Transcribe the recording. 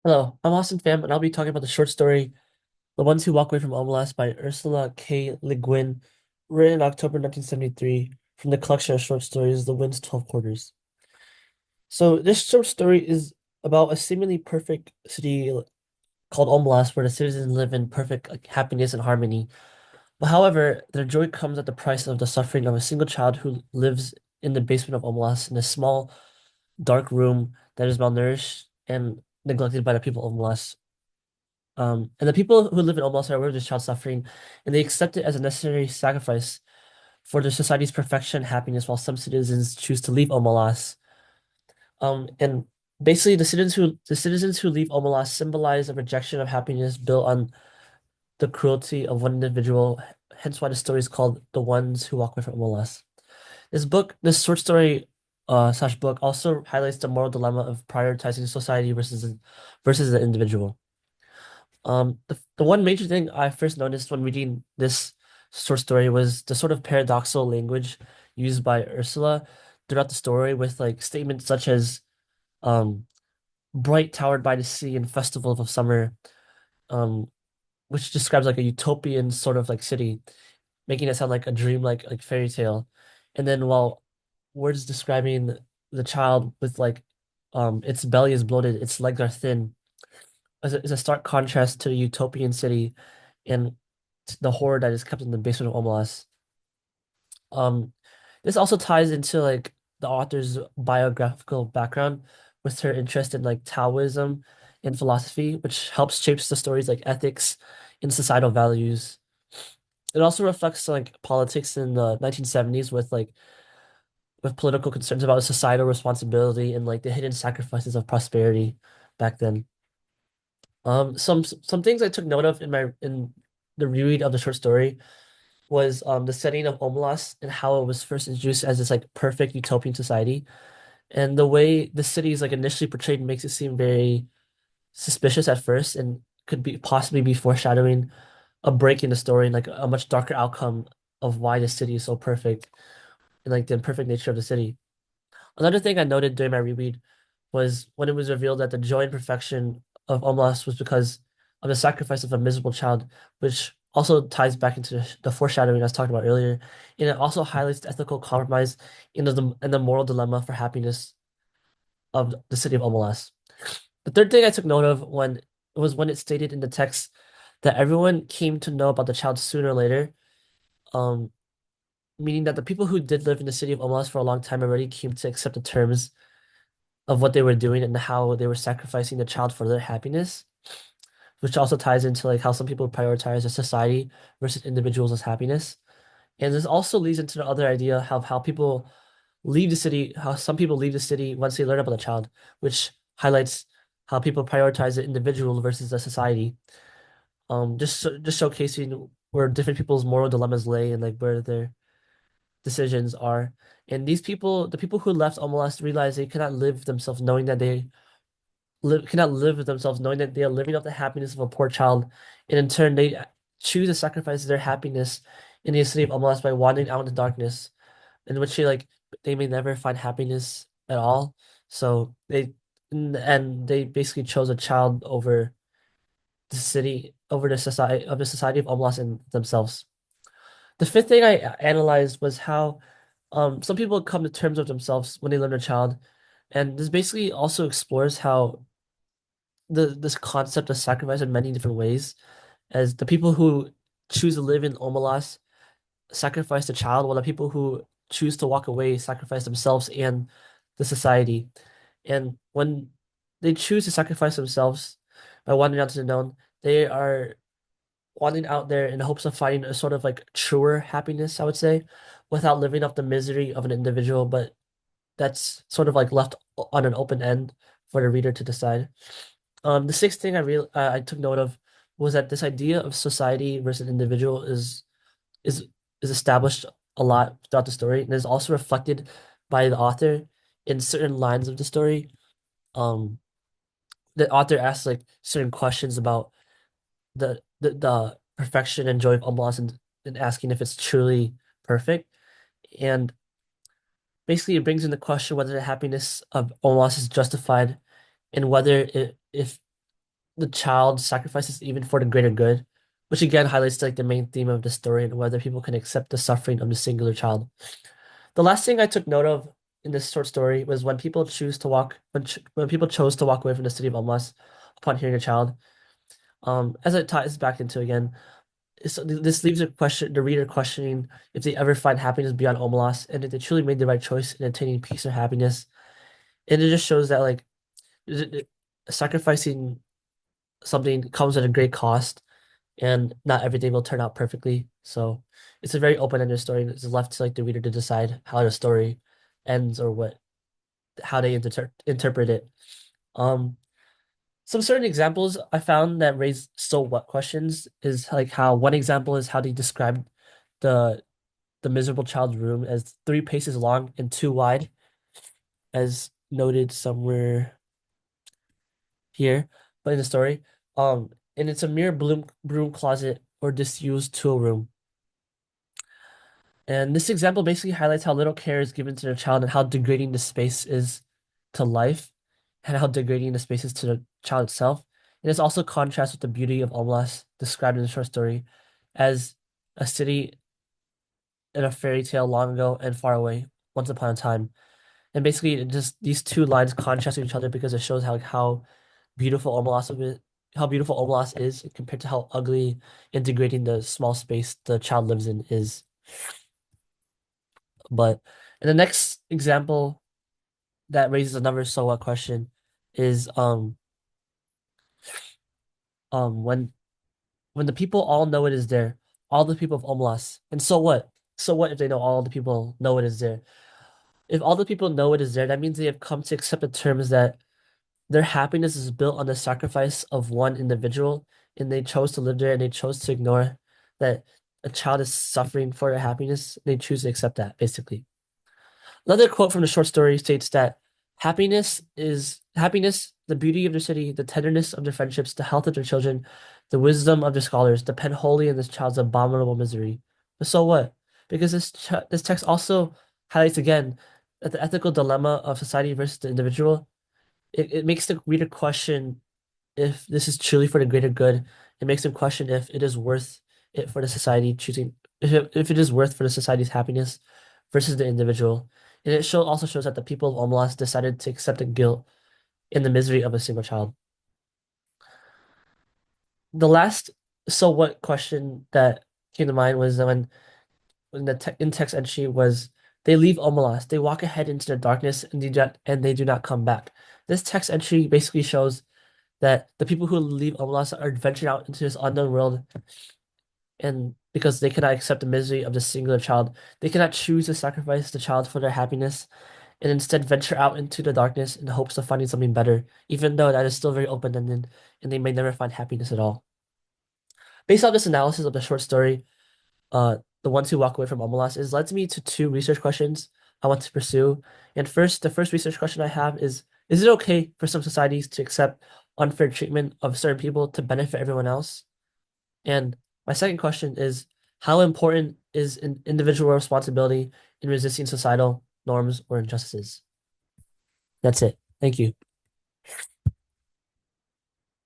Hello, I'm Austin Pham, and I'll be talking about the short story The Ones Who Walk Away from Omelas by Ursula K. Le Guin, written in October 1973 from the collection of short stories The Wind's 12 Quarters. So, this short story is about a seemingly perfect city called Omelas where the citizens live in perfect happiness and harmony. But however, their joy comes at the price of the suffering of a single child who lives in the basement of Omelas in a small, dark room that is malnourished and neglected by the people of Omelas. And the people who live in Omas are aware of this child's suffering, and they accept it as a necessary sacrifice for the society's perfection and happiness, while some citizens choose to leave Omalas. And basically, the citizens who leave Omalas symbolize a rejection of happiness built on the cruelty of one individual. Hence, why the story is called "The Ones Who Walk Away from Omalas." This short story, slash book, also highlights the moral dilemma of prioritizing society versus the individual. The one major thing I first noticed when reading this short story was the sort of paradoxical language used by Ursula throughout the story, with like statements such as um, bright towered by the sea and festival of summer, um, which describes like a utopian sort of like city, making it sound like a dream, like fairy tale. And then while words describing the child with like its belly is bloated, its legs are thin, is a stark contrast to the utopian city and the horror that is kept in the basement of Omelas. Um, this also ties into like the author's biographical background with her interest in like Taoism and philosophy, which helps shapes the stories like ethics and societal values. It also reflects like politics in the 1970s with political concerns about societal responsibility and like the hidden sacrifices of prosperity back then. Some things I took note of in the reread of the short story was the setting of Omelas and how it was first introduced as this like perfect utopian society, and the way the city is like initially portrayed makes it seem very suspicious at first and could be possibly be foreshadowing a break in the story and like a much darker outcome of why the city is so perfect and like the imperfect nature of the city. Another thing I noted during my reread was when it was revealed that the joy and perfection of Omlas was because of the sacrifice of a miserable child, which also ties back into the foreshadowing I was talking about earlier. And it also highlights the ethical compromise and the moral dilemma for happiness of the city of Omelas. The third thing I took note of when it stated in the text that everyone came to know about the child sooner or later, um, meaning that the people who did live in the city of Omelas for a long time already came to accept the terms of what they were doing and how they were sacrificing the child for their happiness, which also ties into like how some people prioritize a society versus individuals as happiness. And this also leads into the other idea of how people leave the city, how some people leave the city once they learn about the child, which highlights how people prioritize the individual versus the society. Just showcasing where different people's moral dilemmas lay and like where their decisions are. And these people, the people who left Omelas, realize they cannot live themselves knowing that they cannot live with themselves knowing that they are living off the happiness of a poor child, and in turn they choose to sacrifice their happiness in the city of Amalas by wandering out in the darkness, in which they may never find happiness at all. So they in the end they basically chose a child over the city, over the society of Amalas and themselves. The fifth thing I analyzed was how some people come to terms with themselves when they learn a child, and this basically also explores how this concept of sacrifice in many different ways, as the people who choose to live in Omelas sacrifice the child, while the people who choose to walk away sacrifice themselves and the society. And when they choose to sacrifice themselves by wandering out to the known, they are wandering out there in hopes of finding a sort of like truer happiness, I would say, without living off the misery of an individual, but that's sort of like left on an open end for the reader to decide. The sixth thing I took note of was that this idea of society versus individual is is established a lot throughout the story and is also reflected by the author in certain lines of the story. Um, the author asks like certain questions about the perfection and joy of Umlas and asking if it's truly perfect. And basically it brings into question whether the happiness of Umlas is justified and whether if the child sacrifices even for the greater good, which again highlights like the main theme of the story and whether people can accept the suffering of the singular child. The last thing I took note of in this short story was when people choose to walk when people chose to walk away from the city of Omlas upon hearing a child. As it ties back into again, this leaves the reader questioning if they ever find happiness beyond Omelas and if they truly made the right choice in attaining peace or happiness. And it just shows that like sacrificing something comes at a great cost, and not everything will turn out perfectly. So it's a very open-ended story, and it's left to like the reader to decide how the story ends or what how they interpret it. Um, some certain examples I found that raise so what questions is like how one example is how they describe the the miserable child's room as 3 paces long and 2 wide, as noted somewhere here, but in the story. And it's a mere broom closet or disused tool room. And this example basically highlights how little care is given to the child and how degrading the space is to life and how degrading the space is to the child itself. And this also contrasts with the beauty of Omlas described in the short story as a city in a fairy tale long ago and far away, once upon a time. And basically, it just these two lines contrast with each other because it shows how beautiful how beautiful Omelas is compared to how ugly and degrading the small space the child lives in is. But in the next example that raises another so what question is when the people all know it is there, all the people of Omelas, and so what? So what if they know all the people know it is there? If all the people know it is there, that means they have come to accept the terms that their happiness is built on the sacrifice of one individual, and they chose to live there and they chose to ignore that a child is suffering for their happiness. They choose to accept that, basically. Another quote from the short story states that happiness, the beauty of their city, the tenderness of their friendships, the health of their children, the wisdom of their scholars depend wholly on this child's abominable misery. But so what? Because this text also highlights again that the ethical dilemma of society versus the individual. It makes the reader question if this is truly for the greater good. It makes them question if it is worth it for the society choosing if it is worth for the society's happiness versus the individual. And it also shows that the people of Omelas decided to accept the guilt and the misery of a single child. The last so what question that came to mind was when the in-text entry was they leave Omelas, they walk ahead into the darkness and they do not come back. This text entry basically shows that the people who leave Omelas are venturing out into this unknown world, and because they cannot accept the misery of the singular child, they cannot choose to sacrifice the child for their happiness, and instead venture out into the darkness in the hopes of finding something better, even though that is still very open-ended and they may never find happiness at all. Based on this analysis of the short story, the ones who walk away from Omelas, is led me to two research questions I want to pursue. And first, the first research question I have is it okay for some societies to accept unfair treatment of certain people to benefit everyone else? And my second question is, how important is an individual responsibility in resisting societal norms or injustices? That's it. Thank you.